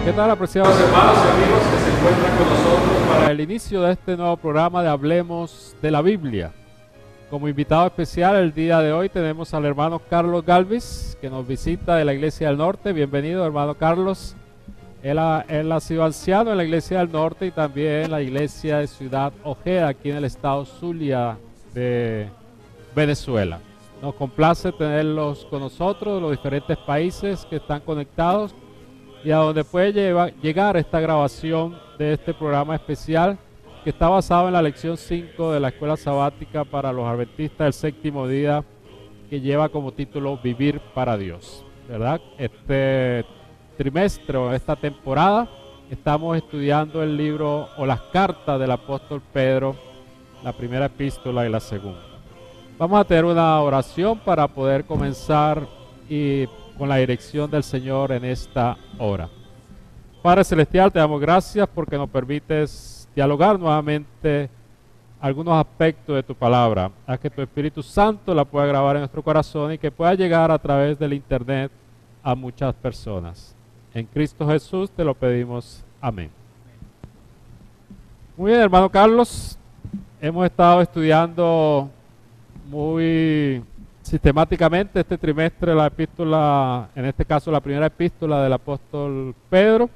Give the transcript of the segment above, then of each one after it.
¿Qué tal, apreciados hermanos y amigos que se encuentran con nosotros para el inicio de este nuevo programa de Hablemos de la Biblia? Como invitado especial el día de hoy tenemos al hermano Carlos Galvis, que nos visita de la Iglesia del Norte. Bienvenido, hermano Carlos. Él ha sido anciano en la Iglesia del Norte y también en la Iglesia de Ciudad Ojeda, aquí en el estado Zulia de Venezuela. Nos complace tenerlos con nosotros de los diferentes países que están conectados y a donde puede llegar esta grabación de este programa especial que está basado en la lección 5 de la Escuela Sabática para los Adventistas del Séptimo Día, que lleva como título Vivir para Dios, ¿verdad? Este trimestre o esta temporada estamos estudiando el libro o las cartas del apóstol Pedro, la primera epístola y la segunda. Vamos a tener una oración para poder comenzar y con la dirección del Señor en esta hora. Padre Celestial, te damos gracias porque nos permites dialogar nuevamente algunos aspectos de tu palabra. Haz que tu Espíritu Santo la pueda grabar en nuestro corazón y que pueda llegar a través del internet a muchas personas. En Cristo Jesús te lo pedimos. Amén. Muy bien, hermano Carlos. Hemos estado estudiando muy sistemáticamente este trimestre la epístola, en este caso la primera epístola del apóstol Pedro,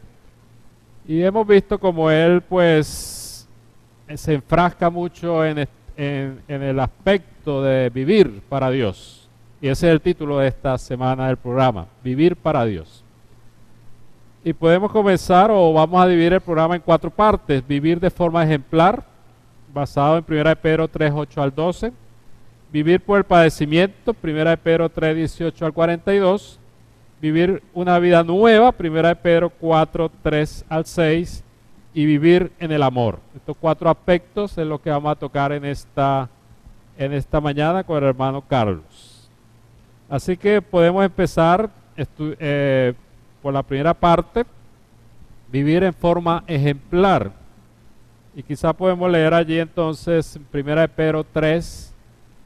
y hemos visto como él pues se enfrasca mucho en el aspecto de vivir para Dios, y ese es el título de esta semana del programa, Vivir para Dios. Y podemos comenzar o vamos a dividir el programa en 4 partes: vivir de forma ejemplar, basado en 1 Pedro 3, 8 al 12, vivir por el padecimiento, 1 Pedro 3, 18 al 42, vivir una vida nueva, 1 Pedro 4, 3 al 6, y vivir en el amor. Estos 4 aspectos es lo que vamos a tocar en esta mañana con el hermano Carlos. Así que podemos empezar por la primera parte, vivir en forma ejemplar. Y quizá podemos leer allí entonces 1 Pedro 3,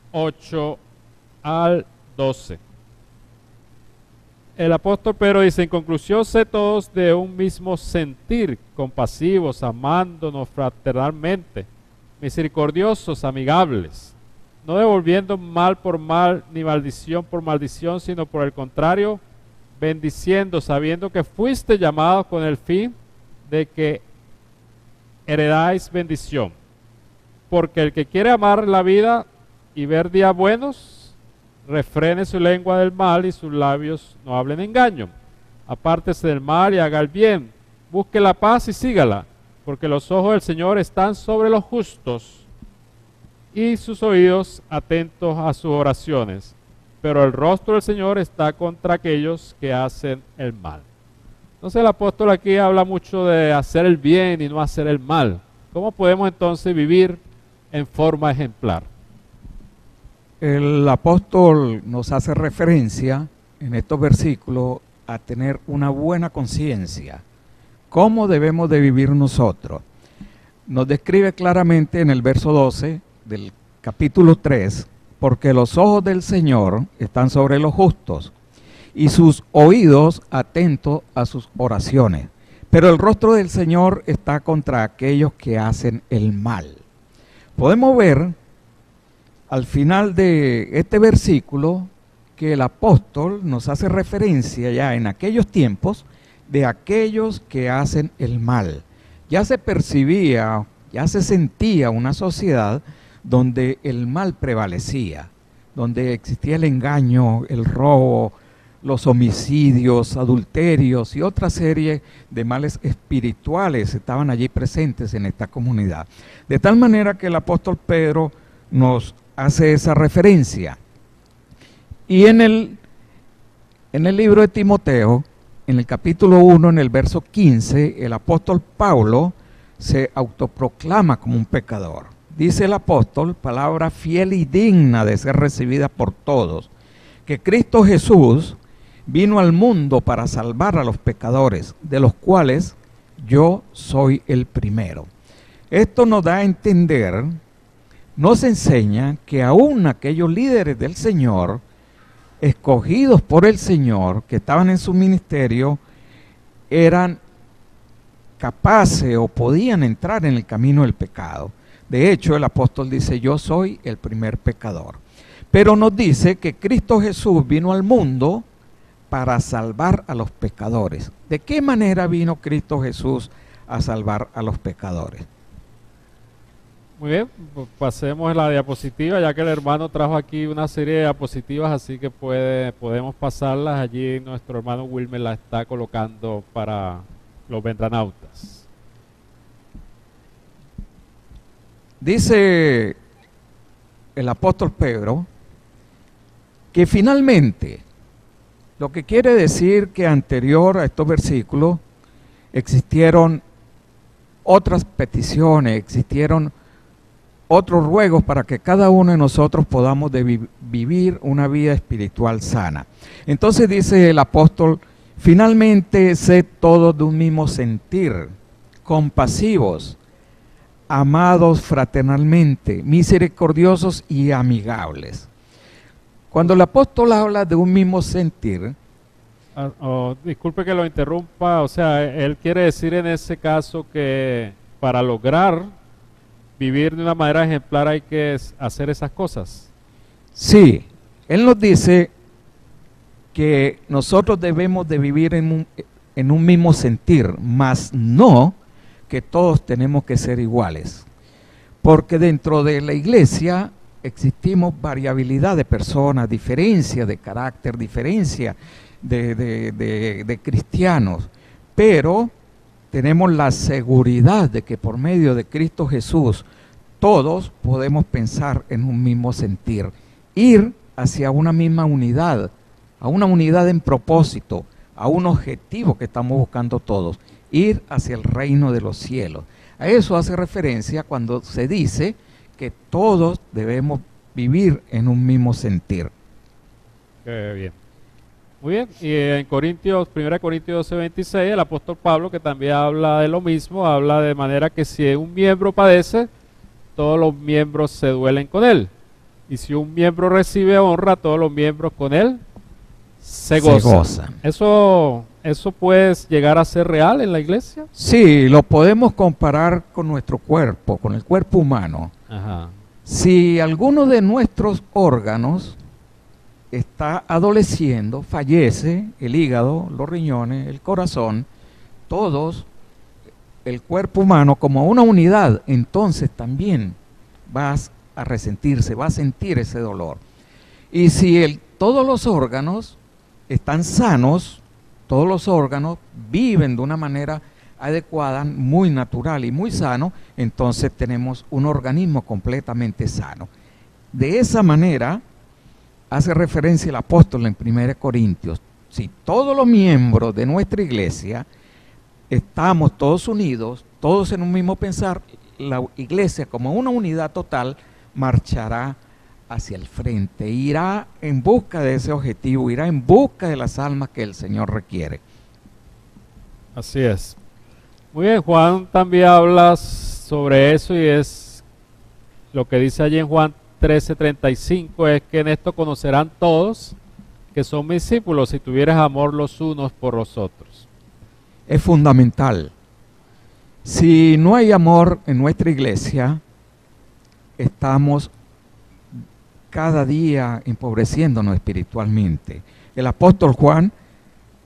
8 al 12. El apóstol Pedro dice: en conclusión, sé todos de un mismo sentir, compasivos, amándonos fraternalmente, misericordiosos, amigables, no devolviendo mal por mal, ni maldición por maldición, sino por el contrario, bendiciendo, sabiendo que fuiste llamados con el fin de que heredáis bendición. Porque el que quiere amar la vida y ver días buenos, refrene su lengua del mal y sus labios no hablen engaño. Apártese del mal y haga el bien, busque la paz y sígala, porque los ojos del Señor están sobre los justos y sus oídos atentos a sus oraciones, pero el rostro del Señor está contra aquellos que hacen el mal. Entonces el apóstol aquí habla mucho de hacer el bien y no hacer el mal. ¿Cómo podemos entonces vivir en forma ejemplar? El apóstol nos hace referencia en estos versículos a tener una buena conciencia. ¿Cómo debemos de vivir nosotros? Nos describe claramente en el verso 12 del capítulo 3, porque los ojos del Señor están sobre los justos y sus oídos atentos a sus oraciones, pero el rostro del Señor está contra aquellos que hacen el mal. Podemos ver al final de este versículo que el apóstol nos hace referencia ya en aquellos tiempos de aquellos que hacen el mal. Ya se percibía, ya se sentía una sociedad donde el mal prevalecía, donde existía el engaño, el robo, los homicidios, adulterios y otra serie de males espirituales estaban allí presentes en esta comunidad. De tal manera que el apóstol Pedro nos hace esa referencia. Y en el libro de Timoteo, en el capítulo 1, en el verso 15, el apóstol Pablo se autoproclama como un pecador. Dice el apóstol, palabra fiel y digna de ser recibida por todos, que Cristo Jesús vino al mundo para salvar a los pecadores, de los cuales yo soy el primero. Esto nos da a entender, nos enseña que aún aquellos líderes del Señor, escogidos por el Señor, que estaban en su ministerio, eran capaces o podían entrar en el camino del pecado. De hecho, el apóstol dice, yo soy el primer pecador. Pero nos dice que Cristo Jesús vino al mundo para salvar a los pecadores. ¿De qué manera vino Cristo Jesús a salvar a los pecadores? Muy bien, pues pasemos a la diapositiva, ya que el hermano trajo aquí una serie de diapositivas, así que podemos pasarlas. Allí nuestro hermano Wilmer la está colocando para los ventranautas. Dice el apóstol Pedro que finalmente, lo que quiere decir que anterior a estos versículos existieron otras peticiones, existieron otros ruegos para que cada uno de nosotros podamos vivir una vida espiritual sana. Entonces dice el apóstol, finalmente sed todos de un mismo sentir, compasivos, amados fraternalmente, misericordiosos y amigables. Cuando el apóstol habla de un mismo sentir, disculpe que lo interrumpa, o sea, él quiere decir en ese caso que para lograr vivir de una manera ejemplar hay que hacer esas cosas. Sí, él nos dice que nosotros debemos de vivir en un mismo sentir, mas no que todos tenemos que ser iguales, porque dentro de la iglesia existimos variabilidad de personas, diferencia de carácter, diferencia de cristianos, pero tenemos la seguridad de que por medio de Cristo Jesús todos podemos pensar en un mismo sentir, ir hacia una misma unidad, a una unidad en propósito, a un objetivo que estamos buscando todos, ir hacia el reino de los cielos. A eso hace referencia cuando se dice que todos debemos vivir en un mismo sentir. Qué bien. Muy bien, y en Corintios, 1 Corintios 12:26, el apóstol Pablo, que también habla de lo mismo, habla de manera que si un miembro padece, todos los miembros se duelen con él. Y si un miembro recibe honra, todos los miembros con él se gozan. ¿Eso puede llegar a ser real en la iglesia? Sí, lo podemos comparar con nuestro cuerpo, con el cuerpo humano. Ajá. Si alguno de nuestros órganos está adoleciendo, fallece, el hígado, los riñones, el corazón, todos, el cuerpo humano como una unidad, entonces también vas a resentirse, vas a sentir ese dolor. Y si todos los órganos están sanos, todos los órganos viven de una manera adecuada, muy natural y muy sano, entonces tenemos un organismo completamente sano. De esa manera hace referencia el apóstol en 1 Corintios. Si todos los miembros de nuestra iglesia estamos todos unidos, todos en un mismo pensar, la iglesia como una unidad total marchará hacia el frente, irá en busca de ese objetivo, irá en busca de las almas que el Señor requiere. Así es. Muy bien, Juan también habla sobre eso y es lo que dice allí en Juan 13:35, es que en esto conocerán todos que son mis discípulos si tuvieras amor los unos por los otros. Es fundamental. Si no hay amor en nuestra iglesia, estamos cada día empobreciéndonos espiritualmente. El apóstol Juan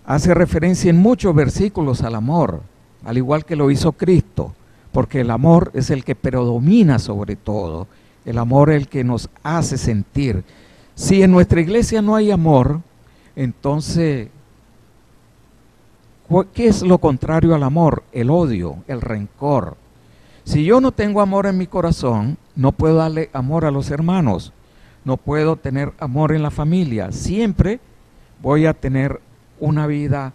hace referencia en muchos versículos al amor, al igual que lo hizo Cristo, porque el amor es el que predomina sobre todo. El amor es el que nos hace sentir. Si en nuestra iglesia no hay amor, entonces, ¿qué es lo contrario al amor? El odio, el rencor. Si yo no tengo amor en mi corazón, no puedo darle amor a los hermanos, no puedo tener amor en la familia. Siempre voy a tener una vida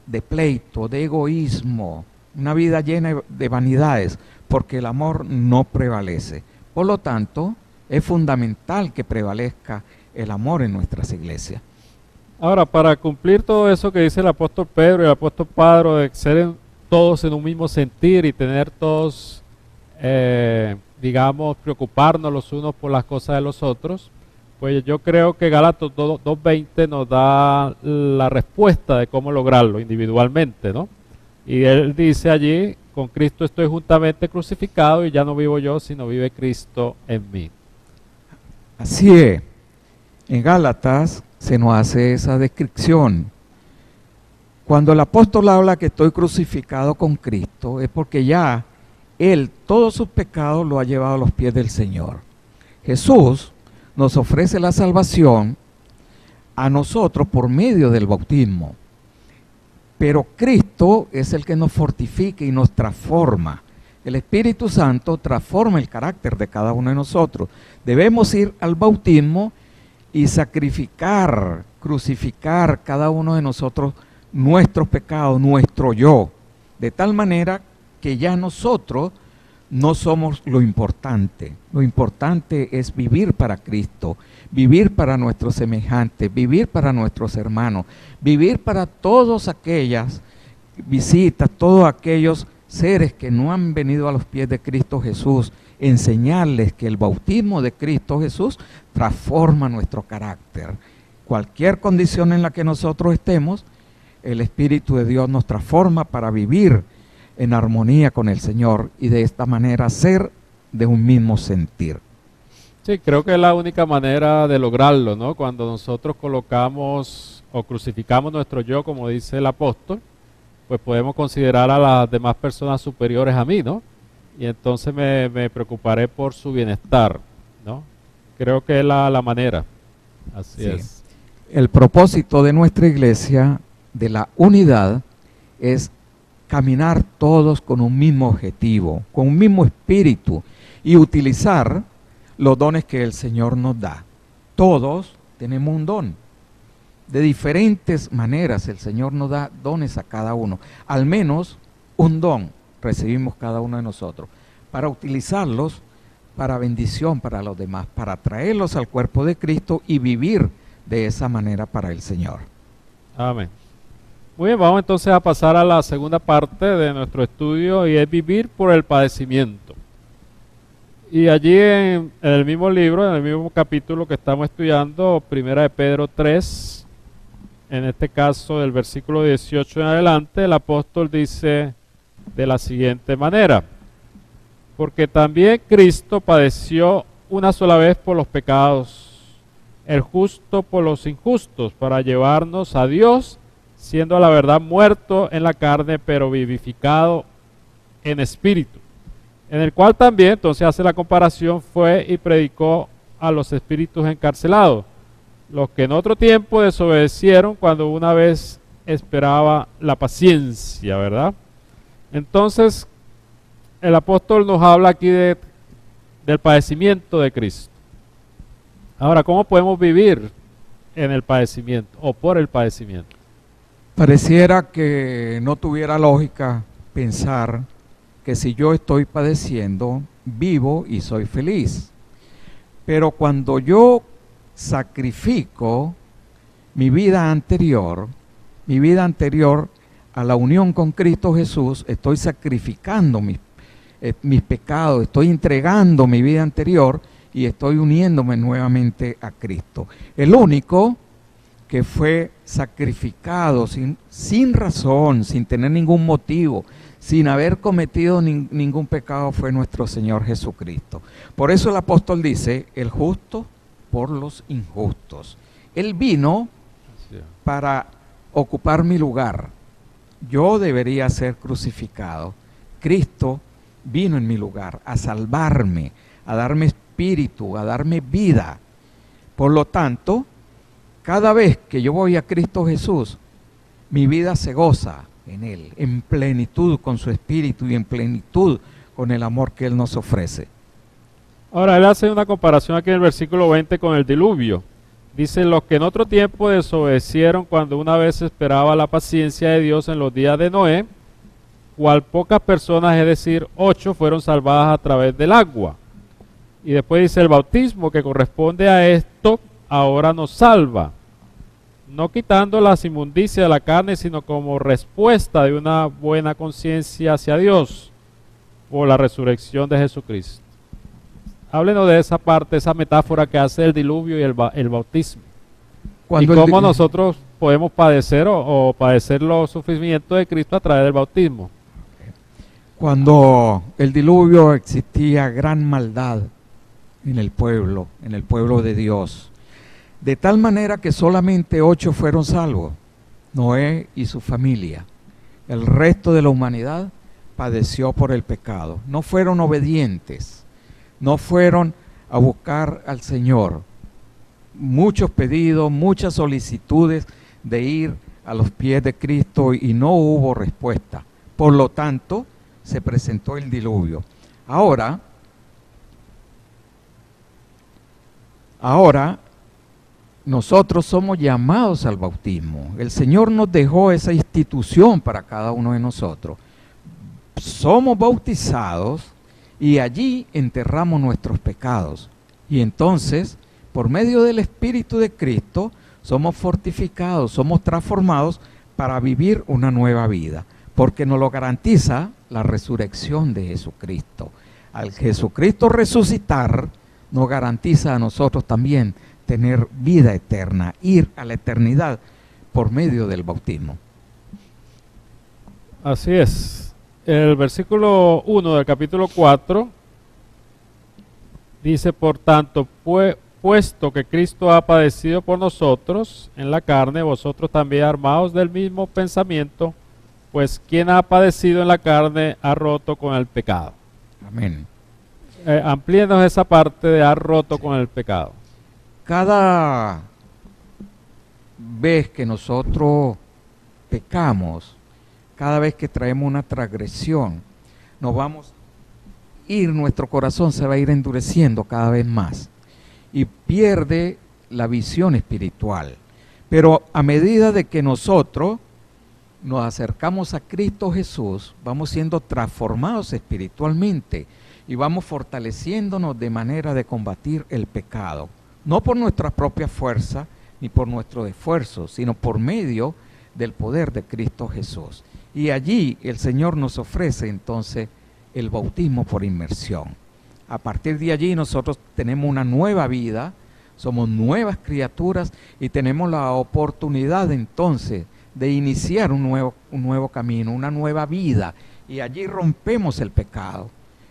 de pleito, de egoísmo, una vida llena de vanidades, porque el amor no prevalece. Por lo tanto, es fundamental que prevalezca el amor en nuestras iglesias. Ahora, para cumplir todo eso que dice el apóstol Pedro y el apóstol Pablo, de ser todos en un mismo sentir y tener todos, digamos, preocuparnos los unos por las cosas de los otros, pues yo creo que Gálatas 2:20 nos da la respuesta de cómo lograrlo individualmente, ¿no? Y él dice allí, con Cristo estoy juntamente crucificado y ya no vivo yo, sino vive Cristo en mí. Así es. En Gálatas se nos hace esa descripción. Cuando el apóstol habla que estoy crucificado con Cristo, es porque ya Él, todos sus pecados, lo ha llevado a los pies del Señor. Jesús nos ofrece la salvación a nosotros por medio del bautismo. Pero Cristo es el que nos fortifica y nos transforma. El Espíritu Santo transforma el carácter de cada uno de nosotros. Debemos ir al bautismo y sacrificar, crucificar cada uno de nosotros nuestros pecados, nuestro yo, de tal manera que ya nosotros no somos lo importante. Lo importante es vivir para Cristo, vivir para nuestros semejantes, vivir para nuestros hermanos, vivir para todas aquellas visitas, todos aquellos seres que no han venido a los pies de Cristo Jesús, enseñarles que el bautismo de Cristo Jesús transforma nuestro carácter. Cualquier condición en la que nosotros estemos, el Espíritu de Dios nos transforma para vivir en armonía con el Señor y de esta manera ser de un mismo sentir. Sí, creo que es la única manera de lograrlo, ¿no? Cuando nosotros colocamos o crucificamos nuestro yo, como dice el apóstol, pues podemos considerar a las demás personas superiores a mí, ¿no? Y entonces me preocuparé por su bienestar, ¿no? Creo que es la manera. Así Sí. es. El propósito de nuestra iglesia, de la unidad, es caminar todos con un mismo objetivo, con un mismo espíritu y utilizar los dones que el Señor nos da. Todos tenemos un don. De diferentes maneras el Señor nos da dones a cada uno. Al menos un don recibimos cada uno de nosotros para utilizarlos para bendición para los demás, para traerlos al cuerpo de Cristo y vivir de esa manera para el Señor. Amén. Muy bien, vamos entonces a pasar a la segunda parte de nuestro estudio y es vivir por el padecimiento. Y allí en el mismo libro, en el mismo capítulo que estamos estudiando, Primera de Pedro 3, en este caso del versículo 18 en adelante, el apóstol dice de la siguiente manera: porque también Cristo padeció una sola vez por los pecados, el justo por los injustos, para llevarnos a Dios, siendo a la verdad muerto en la carne, pero vivificado en espíritu, en el cual también, entonces hace la comparación, fue y predicó a los espíritus encarcelados, los que en otro tiempo desobedecieron cuando una vez esperaba la paciencia, ¿verdad? Entonces, el apóstol nos habla aquí del padecimiento de Cristo. Ahora, ¿cómo podemos vivir en el padecimiento o por el padecimiento? Pareciera que no tuviera lógica pensar que si yo estoy padeciendo, vivo y soy feliz. Pero cuando yo sacrifico mi vida anterior a la unión con Cristo Jesús, estoy sacrificando mis pecados, estoy entregando mi vida anterior y estoy uniéndome nuevamente a Cristo. El único que fue sacrificado sin razón, sin tener ningún motivo, sin haber cometido ningún pecado, fue nuestro Señor Jesucristo. Por eso el apóstol dice, el justo por los injustos. Él vino para ocupar mi lugar. Yo debería ser crucificado. Cristo vino en mi lugar a salvarme, a darme espíritu, a darme vida. Por lo tanto, cada vez que yo voy a Cristo Jesús, mi vida se goza en Él, en plenitud con su espíritu y en plenitud con el amor que Él nos ofrece. Ahora, él hace una comparación aquí en el versículo 20 con el diluvio. Dice, los que en otro tiempo desobedecieron cuando una vez esperaba la paciencia de Dios en los días de Noé, cual pocas personas, es decir, 8, fueron salvadas a través del agua. Y después dice, el bautismo que corresponde a esto, ahora nos salva, no quitando las inmundicias de la carne, sino como respuesta de una buena conciencia hacia Dios por la resurrección de Jesucristo. Háblenos de esa parte, esa metáfora que hace el diluvio y el bautismo. Y cómo nosotros podemos padecer o padecer los sufrimientos de Cristo a través del bautismo. Cuando el diluvio existía gran maldad en el pueblo de Dios, de tal manera que solamente 8 fueron salvos, Noé y su familia. El resto de la humanidad padeció por el pecado. No fueron obedientes, no fueron a buscar al Señor. Muchos pedidos, muchas solicitudes de ir a los pies de Cristo y no hubo respuesta. Por lo tanto, se presentó el diluvio. Ahora, nosotros somos llamados al bautismo. El Señor nos dejó esa institución para cada uno de nosotros. Somos bautizados y allí enterramos nuestros pecados. Y entonces, por medio del Espíritu de Cristo, somos fortificados, somos transformados para vivir una nueva vida, porque nos lo garantiza la resurrección de Jesucristo. Al Jesucristo resucitar, nos garantiza a nosotros también tener vida eterna, ir a la eternidad por medio del bautismo. Así es. El versículo 1 del capítulo 4 dice, por tanto, puesto que Cristo ha padecido por nosotros en la carne, vosotros también armados del mismo pensamiento, pues quien ha padecido en la carne ha roto con el pecado. Amén. Amplíenos esa parte de ha roto con el pecado. Cada vez que nosotros pecamos, cada vez que traemos una transgresión, nuestro corazón se va a ir endureciendo cada vez más y pierde la visión espiritual. Pero a medida de que nosotros nos acercamos a Cristo Jesús, vamos siendo transformados espiritualmente y vamos fortaleciéndonos de manera de combatir el pecado. No por nuestra propia fuerza ni por nuestro esfuerzo, sino por medio del poder de Cristo Jesús. Y allí el Señor nos ofrece entonces el bautismo por inmersión. A partir de allí nosotros tenemos una nueva vida, somos nuevas criaturas y tenemos la oportunidad entonces de iniciar un nuevo camino, una nueva vida. Y allí rompemos el pecado.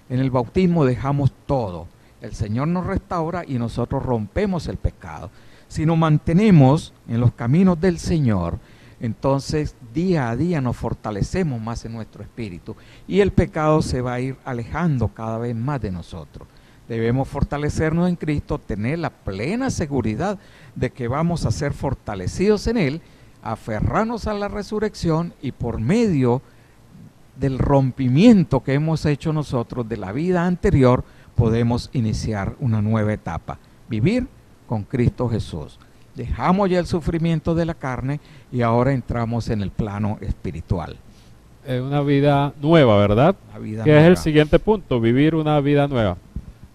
En el bautismo dejamos todo. El Señor nos restaura y nosotros rompemos el pecado. Si nos mantenemos en los caminos del Señor, entonces día a día nos fortalecemos más en nuestro espíritu y el pecado se va a ir alejando cada vez más de nosotros. Debemos fortalecernos en Cristo, tener la plena seguridad de que vamos a ser fortalecidos en Él, aferrarnos a la resurrección y por medio del rompimiento que hemos hecho nosotros de la vida anterior, podemos iniciar una nueva etapa, vivir con Cristo Jesús. Dejamos ya el sufrimiento de la carne y ahora entramos en el plano espiritual. Una vida nueva, ¿verdad? Que es el siguiente punto, vivir una vida nueva.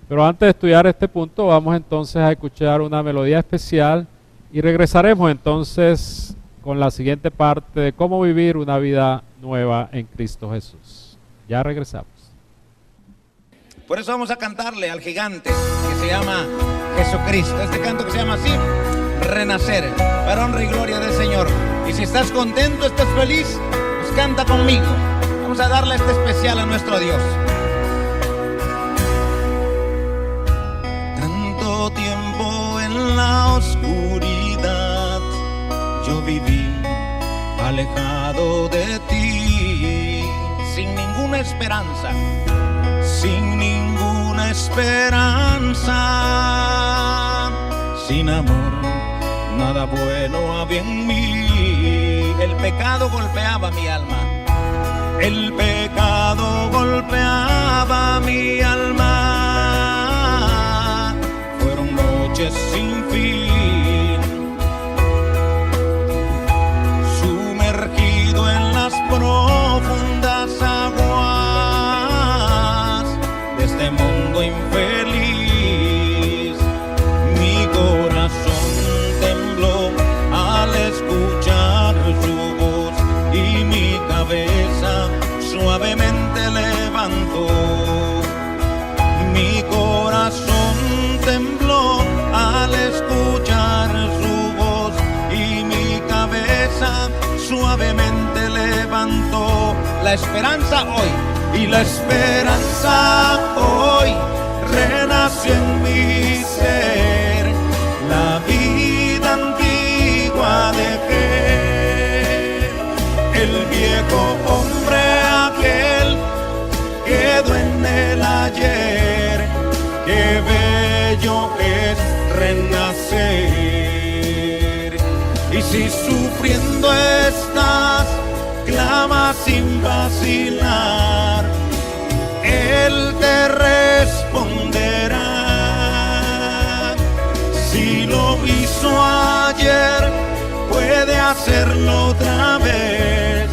Pero antes de estudiar este punto, vamos entonces a escuchar una melodía especial y regresaremos entonces con la siguiente parte de cómo vivir una vida nueva en Cristo Jesús. Ya regresamos. Por eso vamos a cantarle al gigante que se llama Jesucristo. Este canto que se llama así, Renacer, para honra y gloria del Señor. Y si estás contento, estás feliz, pues canta conmigo. Vamos a darle este especial a nuestro Dios. Tanto tiempo en la oscuridad yo viví alejado de ti, sin ninguna esperanza, sin ninguna esperanza, sin amor, nada bueno había en mí. El pecado golpeaba mi alma, el pecado golpeaba mi alma. Fueron noches sin fin, sumergido en las profundas aguas de este mundo infeliz. Mi corazón tembló al escuchar su voz y mi cabeza suavemente levantó. Mi corazón tembló al escuchar su voz y mi cabeza suavemente levantó. La esperanza hoy, y la esperanza hoy renació en mi ser. La vida antigua dejé, el viejo hombre aquel quedó en el ayer. Qué bello es renacer. Y si sufriendo estás, clama sin vacilar, Él te responderá. Si lo hizo ayer, puede hacerlo otra vez.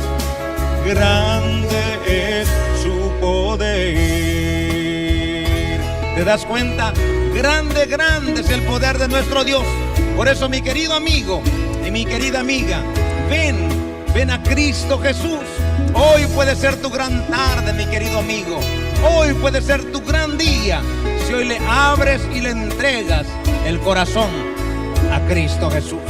Grande es su poder. ¿Te das cuenta? Grande, grande es el poder de nuestro Dios. Por eso, mi querido amigo y mi querida amiga, ven a Cristo Jesús. Hoy puede ser tu gran tarde, mi querido amigo. Hoy puede ser tu gran día, si hoy le abres y le entregas el corazón a Cristo Jesús.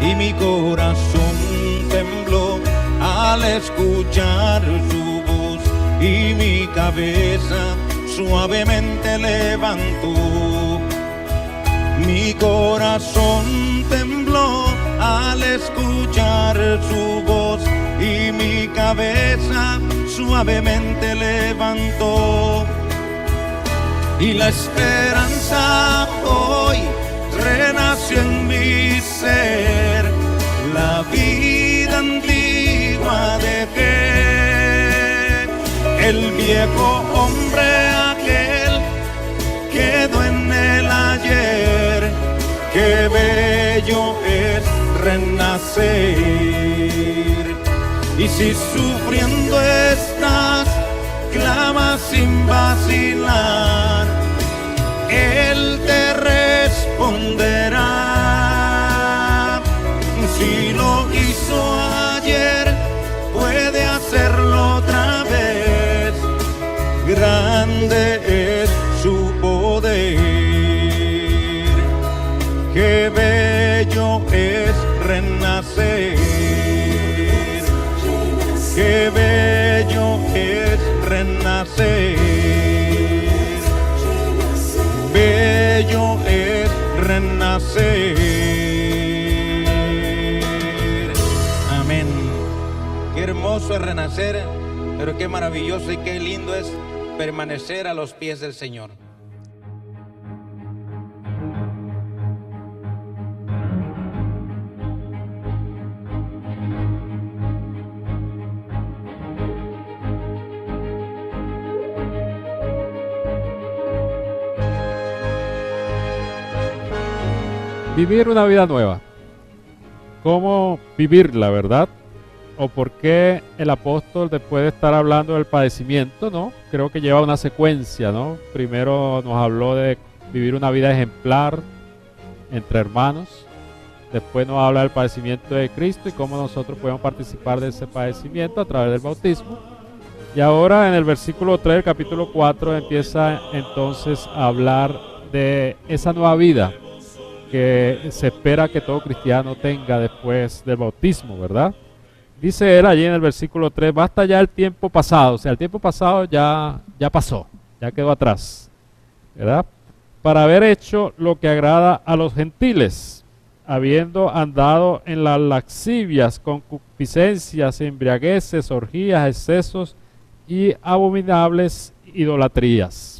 Y mi corazón tembló al escuchar su voz, y mi cabeza suavemente levantó. Mi corazón tembló al escuchar su voz, y mi cabeza suavemente levantó. Y la esperanza hoy renació en mi ser. La vida antigua dejé, el viejo hombre aquel quedó en el ayer. Qué bello es renacer. Y si sufriendo estás, clama sin vacilar, Él te responderá. Si lo hizo ayer, puede hacerlo otra vez. Grande es su poder. Qué bello es renacer. Qué bello es renacer. Bello es renacer. Amén. Qué hermoso es renacer, pero qué maravilloso y qué lindo es permanecer a los pies del Señor. Vivir una vida nueva. ¿Cómo vivirla, verdad? ¿O por qué el apóstol, después de estar hablando del padecimiento, ¿no? Creo que lleva una secuencia, ¿no? Primero nos habló de vivir una vida ejemplar entre hermanos. Después nos habla del padecimiento de Cristo y cómo nosotros podemos participar de ese padecimiento a través del bautismo. Y ahora en el versículo 3 del capítulo 4 empieza entonces a hablar de esa nueva vida que se espera que todo cristiano tenga después del bautismo, ¿verdad? Dice él allí en el versículo 3, basta ya el tiempo pasado, o sea, el tiempo pasado ya pasó, ya quedó atrás, ¿verdad? Para haber hecho lo que agrada a los gentiles, habiendo andado en las lascivias, concupiscencias, embriagueces, orgías, excesos y abominables idolatrías.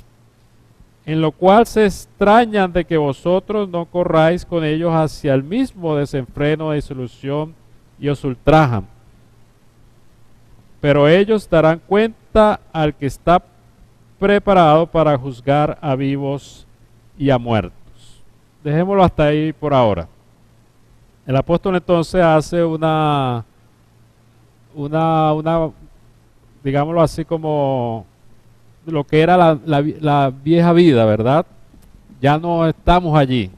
En lo cual se extrañan de que vosotros no corráis con ellos hacia el mismo desenfreno de disolución y os ultrajan. Pero ellos darán cuenta al que está preparado para juzgar a vivos y a muertos. Dejémoslo hasta ahí por ahora. El apóstol entonces hace una digámoslo así, como lo que era la vieja vida, ¿verdad? Ya no estamos allí.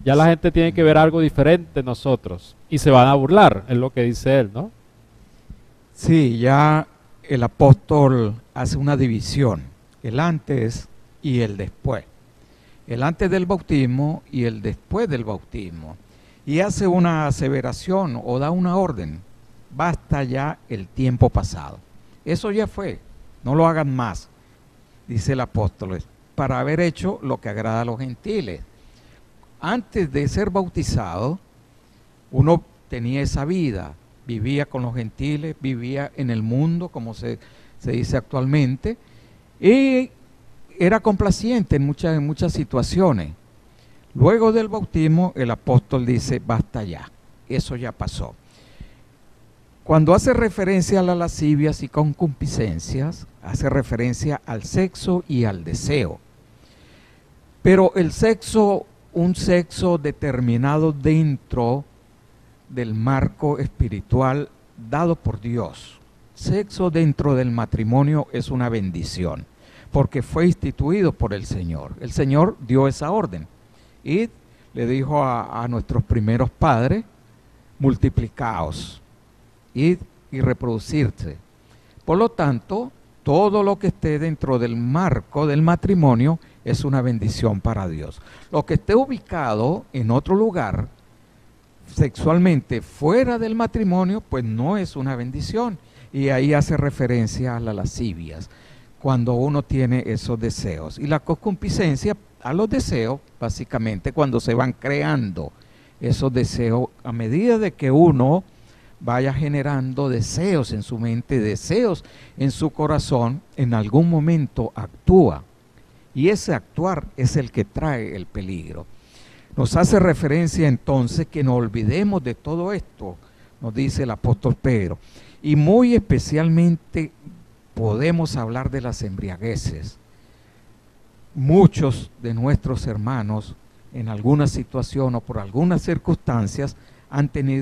Ya la gente tiene que ver algo diferente en nosotros. Y se van a burlar, es lo que dice él, ¿no? Sí, ya el apóstol hace una división, el antes y el después. El antes del bautismo y el después del bautismo. Y hace una aseveración o da una orden. basta ya el tiempo pasado. Eso ya fue, no lo hagan más, dice el apóstol, para haber hecho lo que agrada a los gentiles. Antes de ser bautizado, uno tenía esa vida, vivía con los gentiles, vivía en el mundo, como se dice actualmente, y era complaciente en muchas situaciones. Luego del bautismo, el apóstol dice, basta ya, eso ya pasó. Cuando hace referencia a las lascivias y concupiscencias, hace referencia al sexo y al deseo. Pero el sexo, un sexo determinado dentro del marco espiritual dado por Dios. Sexo dentro del matrimonio es una bendición, porque fue instituido por el Señor. El Señor dio esa orden y le dijo a nuestros primeros padres, multiplicaos y reproducirse. Por lo tanto, todo lo que esté dentro del marco del matrimonio es una bendición para Dios. Lo que esté ubicado en otro lugar, sexualmente fuera del matrimonio, pues no es una bendición. Y ahí hace referencia a las lascivias, cuando uno tiene esos deseos. Y la concupiscencia a los deseos, básicamente, cuando se van creando esos deseos, a medida de que uno vaya generando deseos en su mente, deseos en su corazón, en algún momento actúa. Y ese actuar es el que trae el peligro. Nos hace referencia entonces que no olvidemos de todo esto, nos dice el apóstol Pedro. Y muy especialmente podemos hablar de las embriagueces. Muchos de nuestros hermanos, en alguna situación o por algunas circunstancias,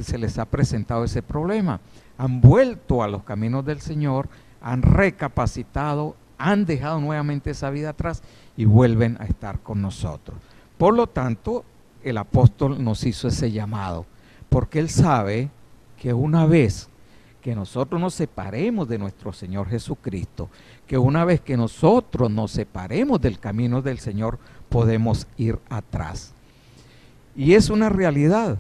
se les ha presentado ese problema. Han vuelto a los caminos del Señor, han recapacitado, han dejado nuevamente esa vida atrás y vuelven a estar con nosotros. Por lo tanto, el apóstol nos hizo ese llamado, porque él sabe que una vez que nosotros nos separemos de nuestro Señor Jesucristo, que una vez que nosotros nos separemos del camino del Señor, podemos ir atrás. Y es una realidad.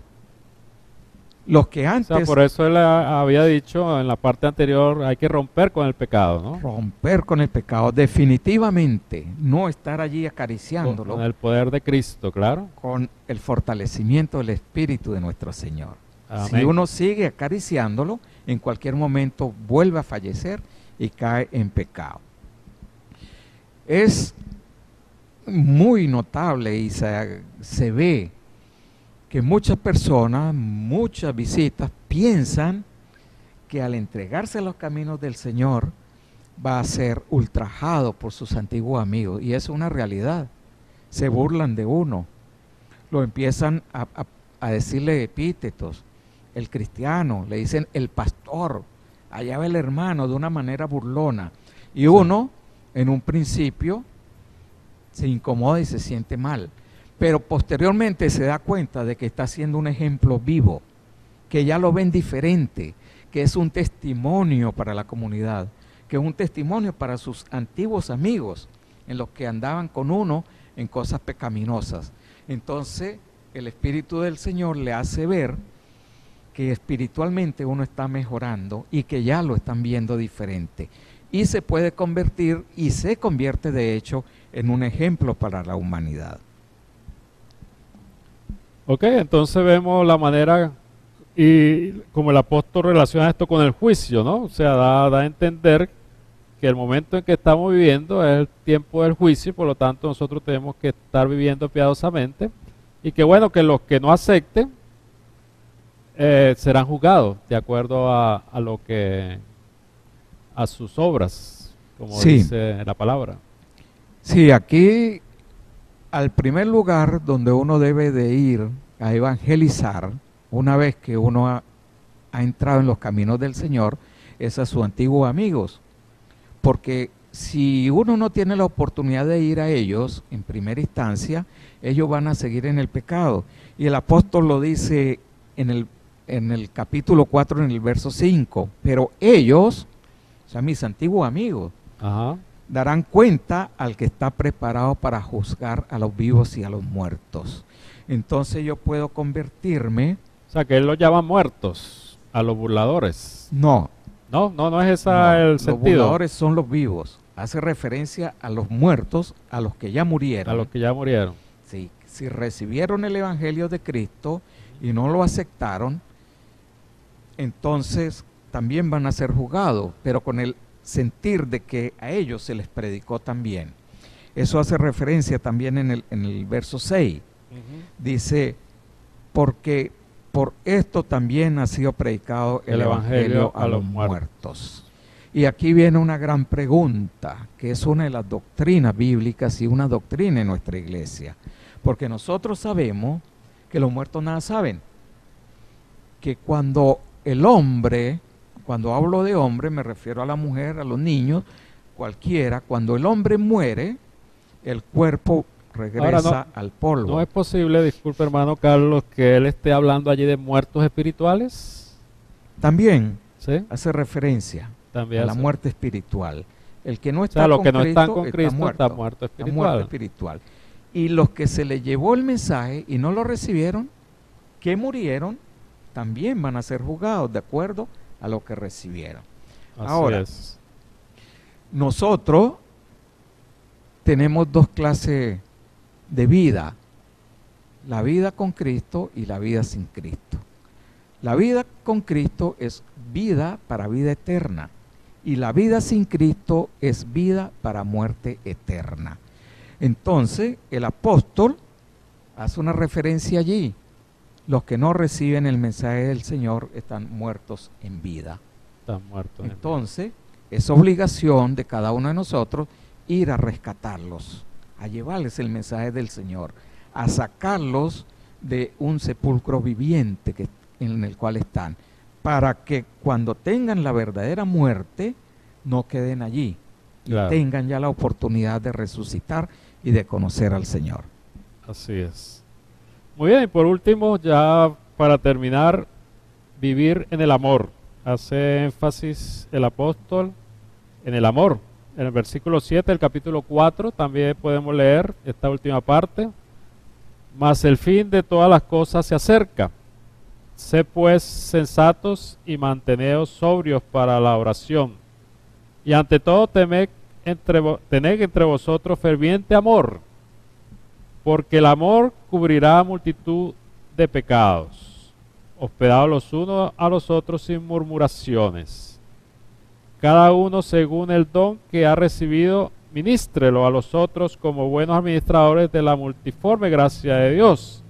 Los que antes... O sea, por eso él había dicho en la parte anterior, hay que romper con el pecado, ¿no? Romper con el pecado, definitivamente, no estar allí acariciándolo. Con el poder de Cristo, claro. Con el fortalecimiento del Espíritu de nuestro Señor. Amén. Si uno sigue acariciándolo, en cualquier momento vuelve a fallecer y cae en pecado. Es muy notable y se ve que muchas personas, muchas visitas, piensan que al entregarse a los caminos del Señor va a ser ultrajado por sus antiguos amigos. Y es una realidad. Se burlan de uno. Lo empiezan a decirle epítetos. El cristiano, le dicen el pastor, allá va el hermano, de una manera burlona. Y uno, en un principio, se incomoda y se siente mal. Pero posteriormente se da cuenta de que está siendo un ejemplo vivo, que ya lo ven diferente, que es un testimonio para la comunidad, que es un testimonio para sus antiguos amigos, en los que andaban con uno en cosas pecaminosas. Entonces, el Espíritu del Señor le hace ver que espiritualmente uno está mejorando y que ya lo están viendo diferente. Y se puede convertir, y se convierte de hecho, en un ejemplo para la humanidad. Ok, entonces vemos la manera y como el apóstol relaciona esto con el juicio, ¿no? O sea, da a entender que el momento en que estamos viviendo es el tiempo del juicio, por lo tanto nosotros tenemos que estar viviendo piadosamente y que bueno, que los que no acepten serán juzgados de acuerdo a sus obras, como dice la palabra. Sí, aquí al primer lugar donde uno debe de ir a evangelizar, una vez que uno ha entrado en los caminos del Señor, es a sus antiguos amigos. Porque si uno no tiene la oportunidad de ir a ellos, en primera instancia, ellos van a seguir en el pecado. Y el apóstol lo dice en el capítulo 4, en el verso 5, pero ellos, o sea, mis antiguos amigos, darán cuenta al que está preparado para juzgar a los vivos y a los muertos. Entonces yo puedo convertirme... O sea, que él los llama muertos. a los burladores. No, No es ese no, el los sentido. burladores son los vivos. Hace referencia a los muertos, a los que ya murieron. A los que ya murieron. Sí, si recibieron el Evangelio de Cristo y no lo aceptaron, entonces también van a ser juzgados, pero con el sentir de que a ellos se les predicó también. Eso hace referencia también en el verso 6. Dice, porque por esto también ha sido predicado el Evangelio a los muertos. Y aquí viene una gran pregunta, que es una de las doctrinas bíblicas y una doctrina en nuestra iglesia. Porque nosotros sabemos que los muertos nada saben. Que cuando el hombre, cuando hablo de hombre me refiero a la mujer, a los niños, cualquiera, cuando el hombre muere, el cuerpo regresa al polvo. ¿No es posible, disculpe hermano Carlos, que él esté hablando allí de muertos espirituales? También ¿Sí? hace referencia También a la hace- muerte espiritual. El que no O está sea, los con que no Cristo, están con Cristo muerto, están muertos está muerto espiritual. espiritual. Y los que se les llevó el mensaje y no lo recibieron, que murieron, también van a ser juzgados de acuerdo a lo que recibieron. Así Ahora, es. Nosotros tenemos dos clases de vida, la vida con Cristo y la vida sin Cristo. La vida con Cristo es vida para vida eterna y la vida sin Cristo es vida para muerte eterna. Entonces el apóstol hace una referencia allí. Los que no reciben el mensaje del Señor están muertos en vida. Están muertos. Entonces, es obligación de cada uno de nosotros ir a rescatarlos, a llevarles el mensaje del Señor, a sacarlos de un sepulcro viviente en el cual están, para que cuando tengan la verdadera muerte, no queden allí y Claro. tengan ya la oportunidad de resucitar y de conocer al Señor. Así es. Muy bien, y por último, ya para terminar, vivir en el amor. Hace énfasis el apóstol en el amor. En el versículo 7 del capítulo 4 también podemos leer esta última parte. Mas el fin de todas las cosas se acerca. Sé pues sensatos y manteneos sobrios para la oración. Y ante todo tened entre vosotros ferviente amor, porque el amor cubrirá multitud de pecados. Hospedados los unos a los otros sin murmuraciones. Cada uno según el don que ha recibido, ministrelo a los otros como buenos administradores de la multiforme gracia de Dios.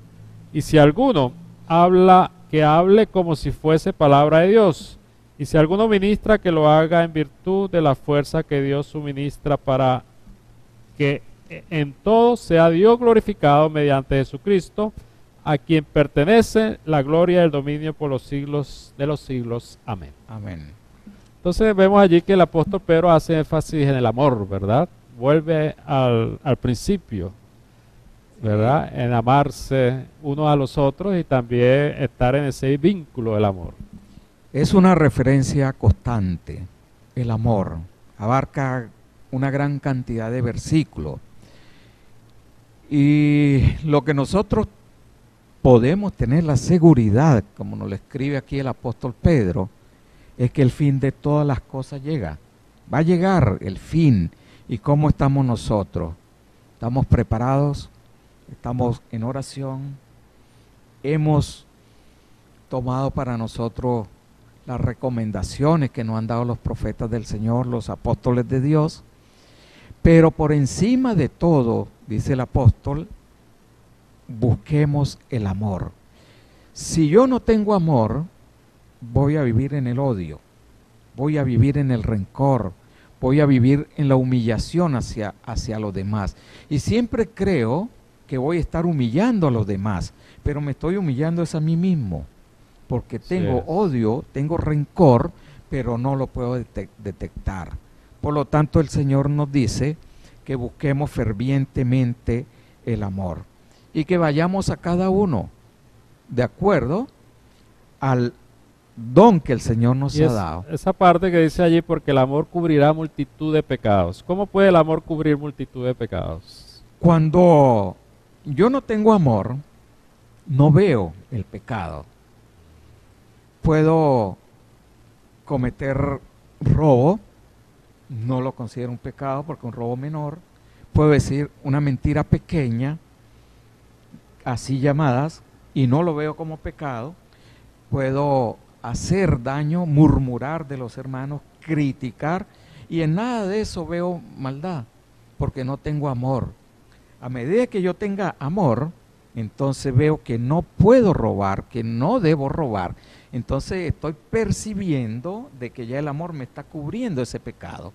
Y si alguno habla, que hable como si fuese palabra de Dios. Y si alguno ministra, que lo haga en virtud de la fuerza que Dios suministra, para que en todo sea Dios glorificado mediante Jesucristo, a quien pertenece la gloria y el dominio por los siglos de los siglos. Amén. Amén. Entonces vemos allí que el apóstol Pedro hace énfasis en el amor, ¿verdad? Vuelve al principio, ¿verdad? En amarse unos a los otros y también estar en ese vínculo del amor. Es una referencia constante. El amor abarca una gran cantidad de versículos. Y lo que nosotros podemos tener la seguridad, como nos lo escribe aquí el apóstol Pedro, es que el fin de todas las cosas llega. Va a llegar el fin. ¿Y cómo estamos nosotros? ¿Estamos preparados? ¿Estamos en oración? ¿Hemos tomado para nosotros las recomendaciones que nos han dado los profetas del Señor, los apóstoles de Dios? Pero por encima de todo, dice el apóstol, busquemos el amor. Si yo no tengo amor, voy a vivir en el odio, voy a vivir en el rencor, voy a vivir en la humillación hacia los demás. Y siempre creo que voy a estar humillando a los demás, pero me estoy humillando es a mí mismo, porque tengo odio, tengo rencor, pero no lo puedo detectar. Por lo tanto, el Señor nos dice que busquemos fervientemente el amor y que vayamos a cada uno de acuerdo al don que el Señor nos ha dado. Esa parte que dice allí, porque el amor cubrirá multitud de pecados. ¿Cómo puede el amor cubrir multitud de pecados? Cuando yo no tengo amor, no veo el pecado. puedo cometer robo, no lo considero un pecado porque un robo menor. Puedo decir una mentira pequeña, así llamadas, y no lo veo como pecado. Puedo hacer daño, murmurar de los hermanos, criticar, y en nada de eso veo maldad, porque no tengo amor. A medida que yo tenga amor, entonces veo que no puedo robar, que no debo robar. Entonces estoy percibiendo de que ya el amor me está cubriendo ese pecado,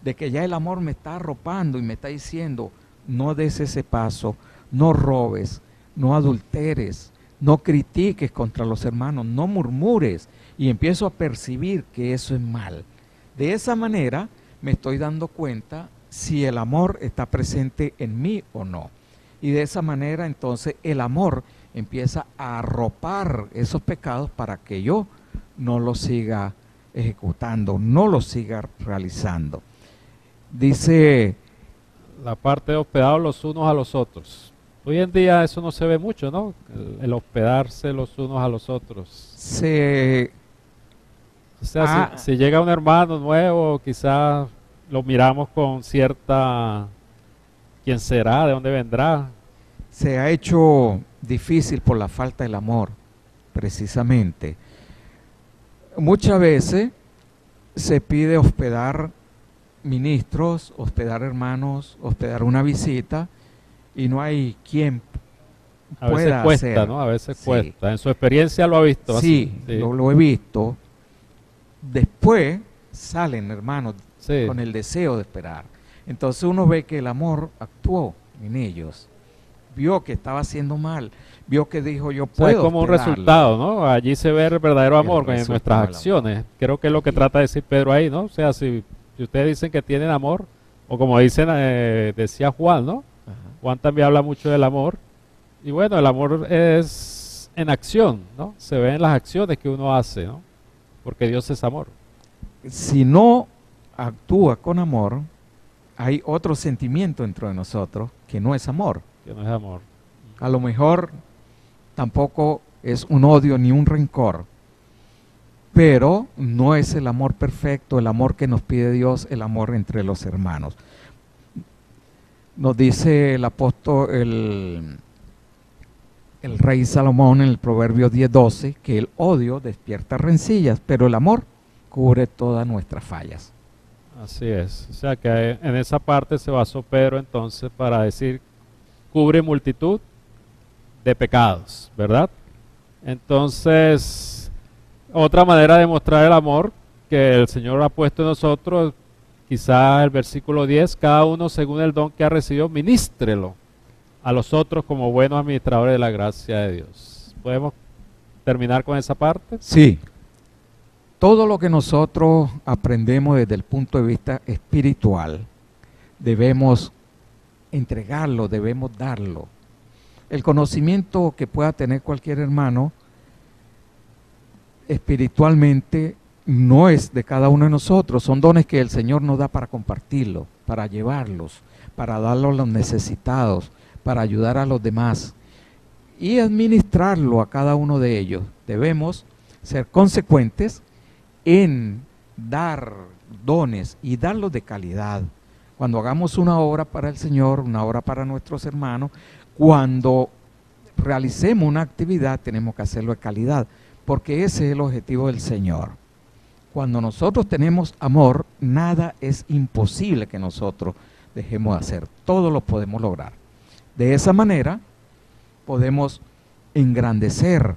de que ya el amor me está arropando y me está diciendo, no des ese paso, no robes, no adulteres, no critiques contra los hermanos, no murmures, y empiezo a percibir que eso es mal. De esa manera me estoy dando cuenta si el amor está presente en mí o no. Y de esa manera entonces el amor empieza a arropar esos pecados para que yo no los siga ejecutando, no los siga realizando. Dice la parte de hospedados los unos a los otros. Hoy en día eso no se ve mucho, ¿no? El hospedarse los unos a los otros. O sea, si llega un hermano nuevo, quizás lo miramos con cierta... ¿Quién será? ¿De dónde vendrá? Se ha hecho difícil por la falta del amor, precisamente. Muchas veces se pide hospedar ministros, hospedar hermanos, hospedar una visita, y no hay quien a pueda veces cuesta, hacer. ¿no? A veces Sí. cuesta. En su experiencia lo ha visto. Sí, así. Sí. lo he visto. Después salen hermanos Sí. con el deseo de esperar. Entonces uno ve que el amor actuó en ellos. Vio que estaba haciendo mal. Vio que dijo, yo O sea, puedo es como un hospedarlo. resultado, ¿no? Allí se ve el verdadero amor en resultado nuestras del acciones. Creo que es lo que Sí. trata de decir Pedro ahí, ¿no? O sea, si ustedes dicen que tienen amor, o como dicen, decía Juan, ¿no? Ajá. Juan también habla mucho del amor. Y bueno, el amor es en acción, ¿no? Se ve en las acciones que uno hace, ¿no? Porque Dios es amor. Si no actúa con amor, hay otro sentimiento dentro de nosotros que no es amor. Que no es amor. A lo mejor tampoco es un odio ni un rencor, pero no es el amor perfecto, el amor que nos pide Dios, el amor entre los hermanos. Nos dice el apóstol, el rey Salomón en el Proverbio 10:12, que el odio despierta rencillas, pero el amor cubre todas nuestras fallas. Así es. O sea que en esa parte se basó Pedro entonces para decir, cubre multitud de pecados, ¿verdad? Entonces, otra manera de mostrar el amor que el Señor ha puesto en nosotros, quizá el versículo 10, cada uno según el don que ha recibido, ministrelo a los otros como buenos administradores de la gracia de Dios. ¿Podemos terminar con esa parte? Sí. Todo lo que nosotros aprendemos desde el punto de vista espiritual, debemos entregarlo, debemos darlo. El conocimiento que pueda tener cualquier hermano espiritualmente no es de cada uno de nosotros, son dones que el Señor nos da para compartirlo, para llevarlos, para darlos a los necesitados, para ayudar a los demás y administrarlo a cada uno de ellos. Debemos ser consecuentes en dar dones y darlos de calidad. Cuando hagamos una obra para el Señor, una obra para nuestros hermanos, cuando realicemos una actividad tenemos que hacerlo de calidad, porque ese es el objetivo del Señor. Cuando nosotros tenemos amor, nada es imposible que nosotros dejemos de hacer, todo lo podemos lograr. De esa manera podemos engrandecer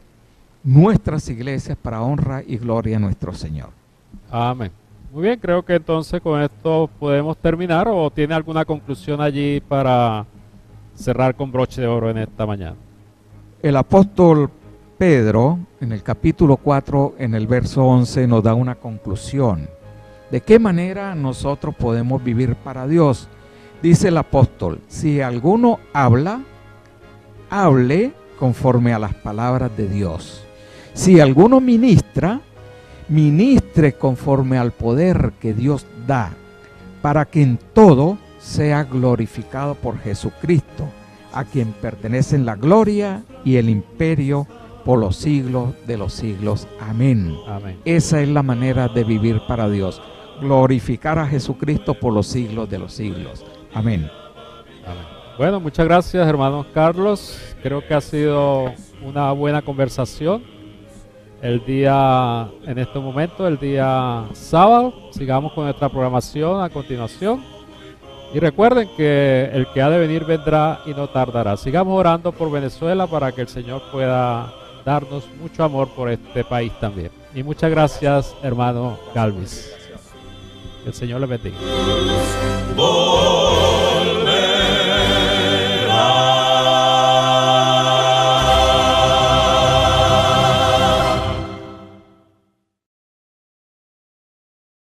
nuestras iglesias para honra y gloria a nuestro Señor. Amén. Muy bien, creo que entonces con esto podemos terminar, o tiene alguna conclusión allí para cerrar con broche de oro en esta mañana. El apóstol Pedro, en el capítulo 4, en el verso 11, nos da una conclusión. ¿De qué manera nosotros podemos vivir para Dios? Dice el apóstol, si alguno habla, hable conforme a las palabras de Dios. Si alguno ministra, ministre conforme al poder que Dios da, para que en todo sea glorificado por Jesucristo, a quien pertenecen la gloria y el imperio por los siglos de los siglos. Amén. Amén. Esa es la manera de vivir para Dios. Glorificar a Jesucristo por los siglos de los siglos. Amén. Amén. Bueno, muchas gracias, hermano Carlos. Creo que ha sido una buena conversación. El día, en este momento, el día sábado, sigamos con nuestra programación a continuación. Y recuerden que el que ha de venir vendrá y no tardará. Sigamos orando por Venezuela para que el Señor pueda darnos mucho amor por este país también. Y muchas gracias, hermano Galvis. Que el Señor le bendiga.